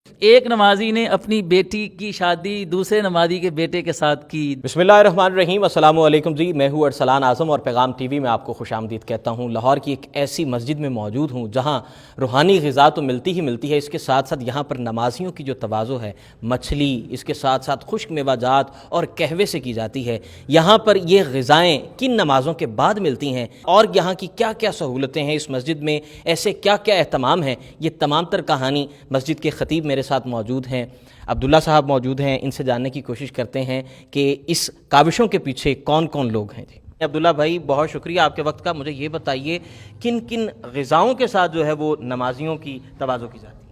ایک نمازی نے اپنی بیٹی کی شادی دوسرے نمازی کے بیٹے کے ساتھ کی۔ بسم اللہ الرحمن الرحیم، السلام علیکم جی، میں ہوں ارسلان اعظم اور پیغام ٹی وی میں آپ کو خوش آمدید کہتا ہوں۔ لاہور کی ایک ایسی مسجد میں موجود ہوں جہاں روحانی غذا تو ملتی ہی ملتی ہے، اس کے ساتھ ساتھ یہاں پر نمازیوں کی جو تواضع ہے، مچھلی، اس کے ساتھ ساتھ خشک میوہ جات اور قہوے سے کی جاتی ہے۔ یہاں پر یہ غذائیں کن نمازوں کے بعد ملتی ہیں اور یہاں کی کیا کیا سہولتیں ہیں اس مسجد میں، ایسے کیا کیا اہتمام ہیں، یہ تمام تر کہانی مسجد کے خطیب میرے ساتھ موجود ہیں، عبداللہ صاحب موجود ہیں، ان سے جاننے کی کوشش کرتے ہیں کہ اس کاوشوں کے پیچھے کون کون لوگ ہیں۔ جی عبداللہ بھائی، بہت شکریہ آپ کے وقت کا۔ مجھے یہ بتائیے کن کن غذاؤں کے ساتھ جو ہے وہ نمازیوں کی تواضع کی جاتی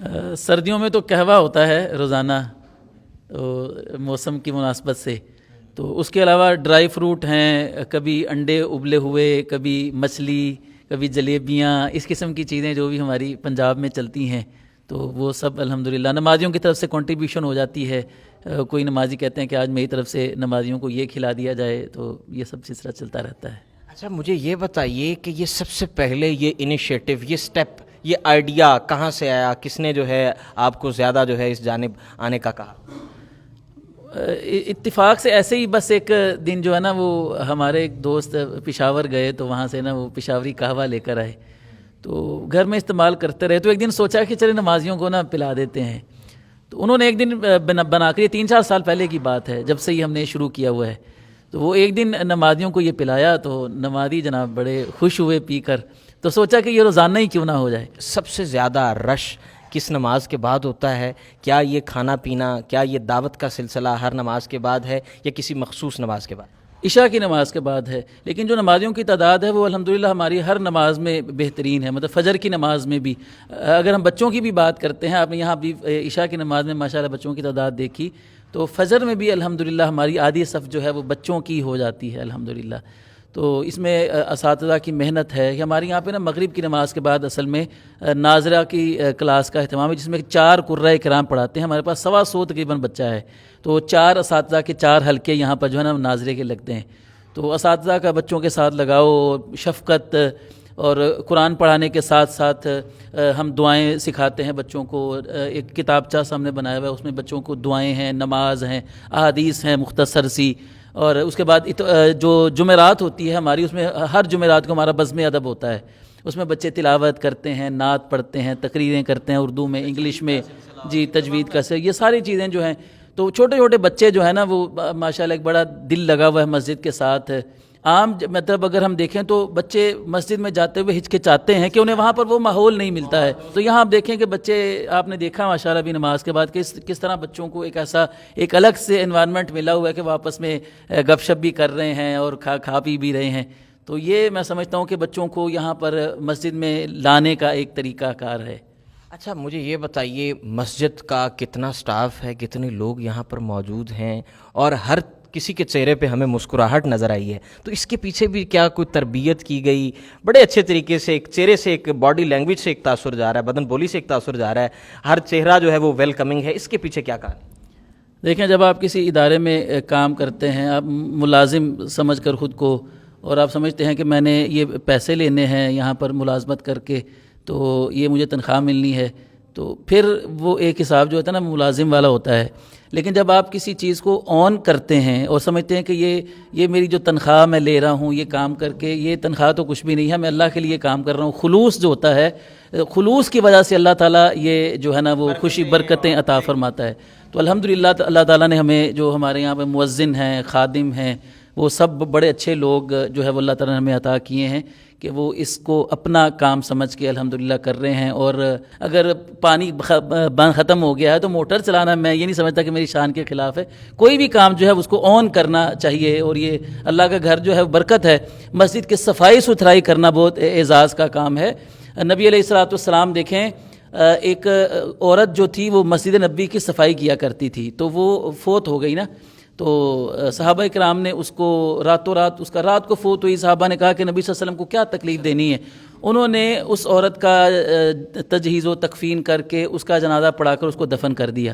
ہے؟ سردیوں میں تو قہوہ ہوتا ہے روزانہ موسم کی مناسبت سے، تو اس کے علاوہ ڈرائی فروٹ ہیں، کبھی انڈے ابلے ہوئے، کبھی مچھلی، کبھی جلیبیاں، اس قسم کی چیزیں جو بھی ہماری پنجاب میں چلتی ہیں، تو وہ سب الحمدللہ نمازیوں کی طرف سے کنٹریبیوشن ہو جاتی ہے۔ کوئی نمازی کہتے ہیں کہ آج میری طرف سے نمازیوں کو یہ کھلا دیا جائے، تو یہ سب سلسلہ چلتا رہتا ہے۔ اچھا، مجھے یہ بتائیے کہ یہ سب سے پہلے یہ انیشیٹو، یہ سٹیپ، یہ آئیڈیا کہاں سے آیا؟ کس نے جو ہے آپ کو زیادہ جو ہے اس جانب آنے کا کہا؟ اتفاق سے ایسے ہی بس ایک دن جو ہے نا، وہ ہمارے ایک دوست پشاور گئے، تو وہاں سے نا وہ پشاوری قہوہ لے کر آئے، تو گھر میں استعمال کرتے رہے، تو ایک دن سوچا کہ چلے نمازیوں کو نا پلا دیتے ہیں۔ تو انہوں نے ایک دن بنا کر، یہ 3-4 سال پہلے کی بات ہے جب سے ہی ہم نے شروع کیا ہوا ہے، تو وہ ایک دن نمازیوں کو یہ پلایا، تو نمازی جناب بڑے خوش ہوئے پی کر، تو سوچا کہ یہ روزانہ ہی کیوں نہ ہو جائے۔ سب سے زیادہ رش کس نماز کے بعد ہوتا ہے؟ کیا یہ کھانا پینا، کیا یہ دعوت کا سلسلہ ہر نماز کے بعد ہے یا کسی مخصوص نماز کے بعد؟ عشاء کی نماز کے بعد ہے، لیکن جو نمازیوں کی تعداد ہے وہ الحمدللہ ہماری ہر نماز میں بہترین ہے، مطلب فجر کی نماز میں بھی۔ اگر ہم بچوں کی بھی بات کرتے ہیں، آپ نے یہاں بھی عشاء کی نماز میں ماشاءاللہ بچوں کی تعداد دیکھی، تو فجر میں بھی الحمدللہ ہماری آدھی صف جو ہے وہ بچوں کی ہو جاتی ہے الحمدللہ۔ تو اس میں اساتذہ کی محنت ہے۔ ہمارے یہاں پہ نا مغرب کی نماز کے بعد اصل میں ناظرہ کی کلاس کا اہتمام ہے، جس میں 4 قرۂ کرام پڑھاتے ہیں۔ ہمارے پاس 125 تقریباً بچہ ہے، تو 4 اساتذہ کے 4 حلقے یہاں پر جو ہے نا ناظرے کے لگتے ہیں، تو اساتذہ کا بچوں کے ساتھ لگاؤ، شفقت، اور قرآن پڑھانے کے ساتھ ساتھ ہم دعائیں سکھاتے ہیں بچوں کو۔ ایک کتابچہ سامنے بنایا ہوا ہے، اس میں بچوں کو دعائیں ہیں، نماز ہیں، احادیث ہیں مختصر سی، اور اس کے بعد جو جمعرات ہوتی ہے ہماری، اس میں ہر جمعرات کو ہمارا بزم ادب ہوتا ہے، اس میں بچے تلاوت کرتے ہیں، نعت پڑھتے ہیں، تقریریں کرتے ہیں اردو میں، انگلش میں، جی تجوید کا سے، یہ ساری چیزیں جو ہیں، تو چھوٹے چھوٹے بچے جو ہیں نا وہ ماشاءاللہ ایک بڑا دل لگا ہوا ہے مسجد کے ساتھ۔ عام مطلب اگر ہم دیکھیں تو بچے مسجد میں جاتے ہوئے ہچکچاتے ہیں کہ انہیں وہاں پر وہ ماحول نہیں ملتا ہے، تو یہاں آپ دیکھیں کہ بچے، آپ نے دیکھا ماشاءاللہ بھی نماز کے بعد کس طرح بچوں کو ایک ایسا ایک الگ سے انوائرمنٹ ملا ہوا ہے کہ وہ آپس میں گپ شپ بھی کر رہے ہیں اور کھا پی بھی رہے ہیں۔ تو یہ میں سمجھتا ہوں کہ بچوں کو یہاں پر مسجد میں لانے کا ایک طریقہ کار ہے۔ اچھا، مجھے یہ بتائیے مسجد کا کتنا سٹاف ہے، کتنے لوگ یہاں پر موجود ہیں، اور ہر کسی کے چہرے پہ ہمیں مسکراہٹ نظر آئی ہے، تو اس کے پیچھے بھی کیا کوئی تربیت کی گئی؟ بڑے اچھے طریقے سے ایک چہرے سے، ایک باڈی لینگویج سے ایک تاثر جا رہا ہے، بدن بولی سے ایک تاثر جا رہا ہے، ہر چہرہ جو ہے وہ ویلکمنگ ہے، اس کے پیچھے کیا کہانی؟ دیکھیں، جب آپ کسی ادارے میں کام کرتے ہیں، آپ ملازم سمجھ کر خود کو، اور آپ سمجھتے ہیں کہ میں نے یہ پیسے لینے ہیں یہاں پر ملازمت کر کے، تو یہ مجھے تنخواہ ملنی ہے، تو پھر وہ ایک حساب جو ہوتا ہے نا ملازم والا ہوتا ہے۔ لیکن جب آپ کسی چیز کو آن کرتے ہیں اور سمجھتے ہیں کہ یہ میری جو تنخواہ میں لے رہا ہوں یہ کام کر کے، یہ تنخواہ تو کچھ بھی نہیں ہے، میں اللہ کے لیے کام کر رہا ہوں، خلوص جو ہوتا ہے، خلوص کی وجہ سے اللہ تعالیٰ یہ جو ہے نا وہ خوشی برکتیں عطا فرماتا ہے۔ تو الحمدللہ اللہ تعالیٰ نے ہمیں، جو ہمارے یہاں پہ مؤذن ہیں، خادم ہیں، وہ سب بڑے اچھے لوگ جو ہے وہ اللہ تعالیٰ نے ہمیں عطا کیے ہیں کہ وہ اس کو اپنا کام سمجھ کے الحمدللہ کر رہے ہیں۔ اور اگر پانی ختم ہو گیا ہے تو موٹر چلانا، میں یہ نہیں سمجھتا کہ میری شان کے خلاف ہے، کوئی بھی کام جو ہے اس کو آن کرنا چاہیے، اور یہ اللہ کا گھر جو ہے برکت ہے۔ مسجد کی صفائی ستھرائی کرنا بہت اعزاز کا کام ہے۔ نبی علیہ الصلوۃ والسلام دیکھیں، ایک عورت جو تھی وہ مسجد نبوی کی صفائی کیا کرتی تھی، تو وہ فوت ہو گئی نا، تو صحابہ کرام نے اس کو راتوں رات، اس کا رات کو فوت ہوئی، صحابہ نے کہا کہ نبی صلی اللہ علیہ وسلم کو کیا تکلیف دینی ہے، انہوں نے اس عورت کا تجہیز و تکفین کر کے اس کا جنازہ پڑھا کر اس کو دفن کر دیا۔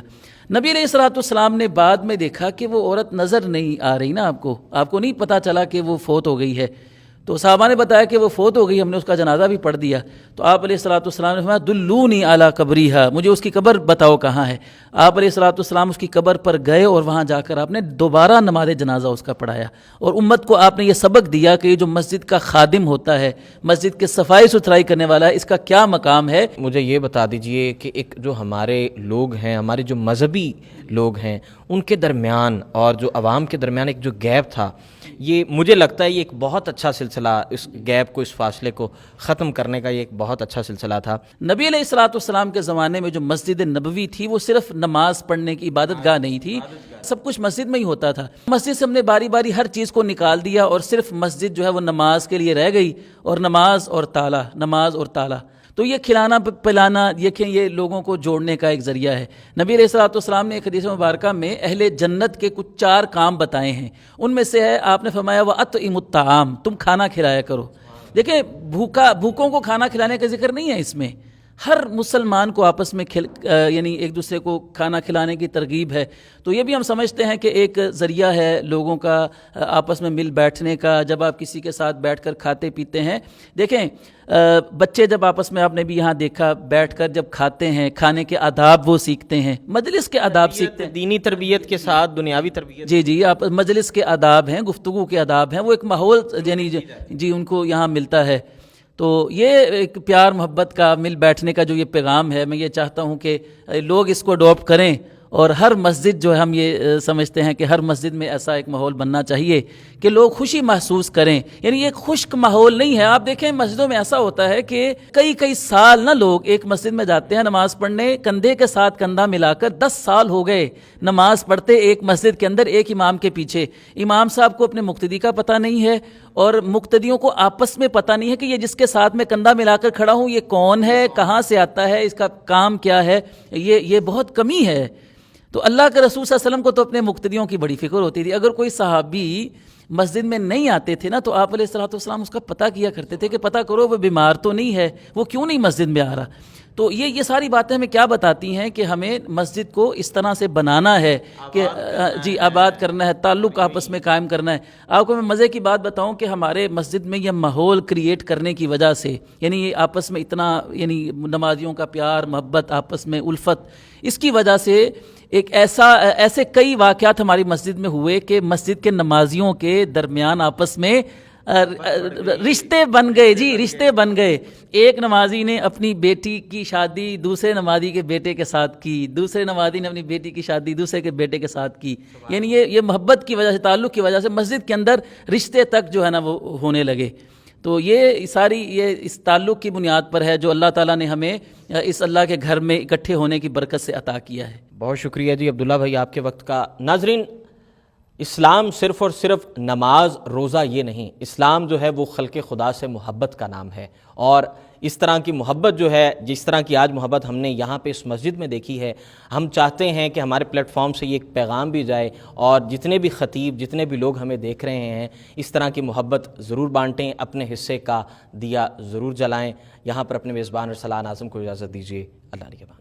نبی علیہ الصلوۃ والسلام نے بعد میں دیکھا کہ وہ عورت نظر نہیں آ رہی نا، آپ کو نہیں پتہ چلا کہ وہ فوت ہو گئی ہے، تو صحابہ نے بتایا کہ وہ فوت ہو گئی، ہم نے اس کا جنازہ بھی پڑھ دیا۔ تو آپ علیہ الصلوۃ والسلام نے فرمایا دلونی اعلی قبریہا، مجھے اس کی قبر بتاؤ کہاں ہے۔ آپ علیہ الصلوۃ والسلام اس کی قبر پر گئے اور وہاں جا کر آپ نے دوبارہ نماز جنازہ اس کا پڑھایا، اور امت کو آپ نے یہ سبق دیا کہ یہ جو مسجد کا خادم ہوتا ہے، مسجد کے صفائی ستھرائی کرنے والا ہے، اس کا کیا مقام ہے۔ مجھے یہ بتا دیجئے کہ ایک جو ہمارے لوگ ہیں، ہمارے جو مذہبی لوگ ہیں، ان کے درمیان اور جو عوام کے درمیان ایک جو گیپ تھا، یہ مجھے لگتا ہے یہ ایک بہت اچھا سلسلہ، اس گیپ کو، اس فاصلے کو ختم کرنے کا یہ ایک بہت اچھا سلسلہ تھا۔ نبی علیہ الصلوۃ والسلام کے زمانے میں جو مسجد نبوی تھی وہ صرف نماز پڑھنے کی عبادت گاہ نہیں تھی، سب کچھ مسجد میں ہی ہوتا تھا۔ مسجد سے ہم نے باری باری ہر چیز کو نکال دیا اور صرف مسجد جو ہے وہ نماز کے لیے رہ گئی، اور نماز اور تالا، نماز اور تالا۔ تو یہ کھلانا پلانا، یہ لوگوں کو جوڑنے کا ایک ذریعہ ہے۔ نبی علیہ الصلوۃ والسلام نے ایک حدیث مبارکہ میں اہل جنت کے کچھ 4 کام بتائے ہیں، ان میں سے ہے آپ نے فرمایا وَأَطْعِمُوا الطَّعَامَ، تم کھانا کھلایا کرو۔ دیکھیں بھوکوں کو کھانا کھلانے کا ذکر نہیں ہے اس میں، ہر مسلمان کو آپس میں یعنی ایک دوسرے کو کھانا کھلانے کی ترغیب ہے۔ تو یہ بھی ہم سمجھتے ہیں کہ ایک ذریعہ ہے لوگوں کا آپس میں مل بیٹھنے کا، جب آپ کسی کے ساتھ بیٹھ کر کھاتے پیتے ہیں۔ دیکھیں بچے جب آپس میں، آپ نے بھی یہاں دیکھا، بیٹھ کر جب کھاتے ہیں، کھانے کے آداب وہ سیکھتے ہیں، مجلس کے آداب سیکھتے ہیں، دینی تربیت کے ساتھ دنیاوی تربیت۔ جی آپ مجلس کے آداب ہیں، گفتگو کے آداب ہیں، وہ ایک ماحول یعنی جی ان کو یہاں ملتا ہے۔ تو یہ ایک پیار محبت کا، مل بیٹھنے کا جو یہ پیغام ہے، میں یہ چاہتا ہوں کہ لوگ اس کو اڈاپٹ کریں، اور ہر مسجد جو ہے، ہم یہ سمجھتے ہیں کہ ہر مسجد میں ایسا ایک ماحول بننا چاہیے کہ لوگ خوشی محسوس کریں، یعنی یہ ایک خشک ماحول نہیں ہے۔ آپ دیکھیں مسجدوں میں ایسا ہوتا ہے کہ کئی سال نہ لوگ ایک مسجد میں جاتے ہیں نماز پڑھنے، کندھے کے ساتھ کندھا ملا کر 10 سال ہو گئے نماز پڑھتے ایک مسجد کے اندر، ایک امام کے پیچھے۔ امام صاحب کو اپنے مقتدی کا پتہ نہیں ہے، اور مقتدیوں کو آپس میں پتہ نہیں ہے کہ یہ جس کے ساتھ میں کندھا ملا کر کھڑا ہوں یہ کون ہے، کہاں سے آتا ہے، اس کا کام کیا ہے۔ یہ بہت کمی ہے۔ تو اللہ کے رسول صلی اللہ علیہ وسلم کو تو اپنے مقتدیوں کی بڑی فکر ہوتی تھی۔ اگر کوئی صحابی مسجد میں نہیں آتے تھے نا، تو آپ علیہ الصلوۃ والسلام اس کا پتہ کیا کرتے تھے کہ پتہ کرو وہ بیمار تو نہیں ہے، وہ کیوں نہیں مسجد میں آ رہا۔ تو یہ ساری باتیں ہمیں کیا بتاتی ہیں کہ ہمیں مسجد کو اس طرح سے بنانا ہے کہ جی آباد کرنا ہے، تعلق آپس میں قائم کرنا ہے۔ آپ کو میں مزے کی بات بتاؤں کہ ہمارے مسجد میں یہ ماحول کریٹ کرنے کی وجہ سے، یعنی یہ آپس میں اتنا، یعنی نمازیوں کا پیار محبت، آپس میں الفت، اس کی وجہ سے ایک ایسے کئی واقعات ہماری مسجد میں ہوئے کہ مسجد کے نمازیوں کے درمیان آپس میں رشتے بن گئے، جی رشتے بن گئے۔ ایک نمازی نے اپنی بیٹی کی شادی دوسرے نمازی کے بیٹے کے ساتھ کی، دوسرے نمازی نے اپنی بیٹی کی شادی دوسرے کے بیٹے کے ساتھ کی، یعنی یہ محبت کی وجہ سے، تعلق کی وجہ سے مسجد کے اندر رشتے تک جو ہے نا وہ ہونے لگے۔ تو یہ ساری اس تعلق کی بنیاد پر ہے جو اللہ تعالیٰ نے ہمیں اس اللہ کے گھر میں اکٹھے ہونے کی برکت سے عطا کیا ہے۔ بہت شکریہ جی عبداللہ بھائی آپ کے وقت کا۔ ناظرین، اسلام صرف اور صرف نماز روزہ یہ نہیں، اسلام جو ہے وہ خلق خدا سے محبت کا نام ہے، اور اس طرح کی محبت جو ہے، جس طرح کی آج محبت ہم نے یہاں پہ اس مسجد میں دیکھی ہے، ہم چاہتے ہیں کہ ہمارے پلیٹ فارم سے یہ ایک پیغام بھی جائے، اور جتنے بھی خطیب، جتنے بھی لوگ ہمیں دیکھ رہے ہیں، اس طرح کی محبت ضرور بانٹیں، اپنے حصے کا دیا ضرور جلائیں۔ یہاں پر اپنے میزبان ارسلان اعظم کو اجازت دیجیے، اللہ نگہبان۔